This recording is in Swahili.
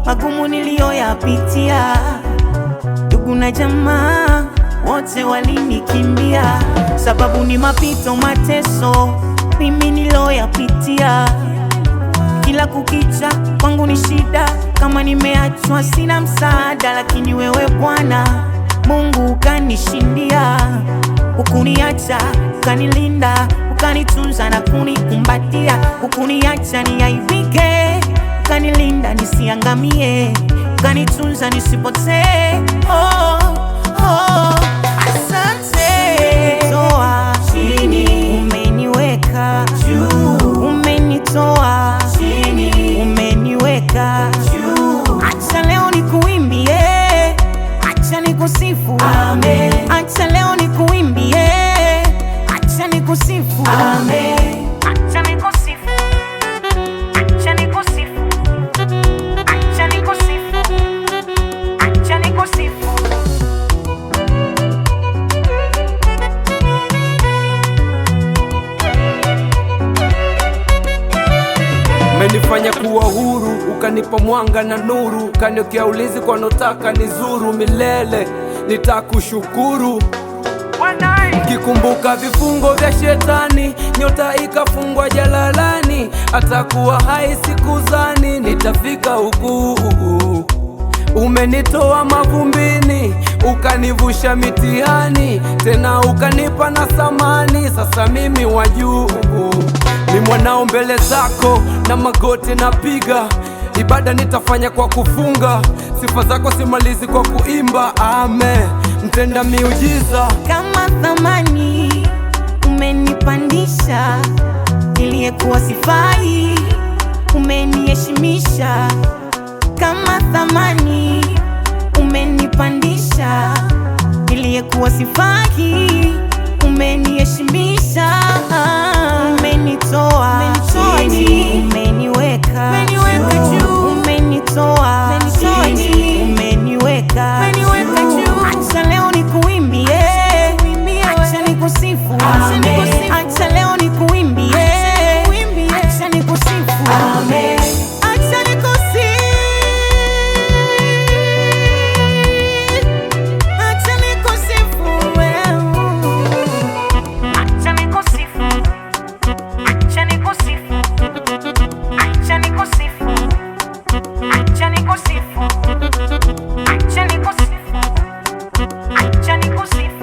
magumu niliyoyapitia. Ndugu na jamaa wote walinikimbia, sababu ni mapito mateso mimi niloyapitia. Kila kukicha kwangu ni shida, kama nimeachwa sina msaada, lakini wewe Bwana Mungu ukanishindia. Ukuniacha, ukanilinda, ukanitunza na kunikumbatia. Ukuniacha niaibike, ukanilinda nisiangamie, ukanitunza nisipotee. Asante. Umenitoa chini, umeniweka juu. Umenitoa chini, umeniweka juu. Acha leo nikuimbie, acha nikusifu. Amen. Acha leo nikuimbie, acha nikusifu. Amen. Acha nikusifu, acha nikusifu, acha nikusifu, acha nikusifu. Umenifanya kuwa huru, ukanipa mwanga na nuru, ukaniokea ulinzi kwa notaka nizuru. Milele nitakushukuru. Kikumbuka vifungo vya shetani, nyota ikafungwa jalalani. Atakuwa hai sikuzani nitafika huku. Umenitoa mavumbini, ukanivusha mitihani, tena ukanipa na samani. Sasa mimi wa juu ni mwanao mbele zako, na magoti napiga. Ibada nitafanya kwa kufunga, sifa zako simalizi kwa kuimba. Amen. Mtenda miujiza, kama thamani umenipandisha, niliyekuwa sifai umeniheshimisha. Kama thamani umenipandisha, niliyekuwa sifai umeniheshimisha. Umenitoa chini, umeniweka juu. Umenitoa chini, umeniweka juu. Acha leo nikuimbie, acha nikusifu. Acha leo nikuimbie, acha nikusifu. Amen. Acha nikusifu, acha nikusifu wewe. Acha nikusifu, acha nikusifu, acha nikusifu, acha nikusifu, acha nikusifu, acha nikusifu.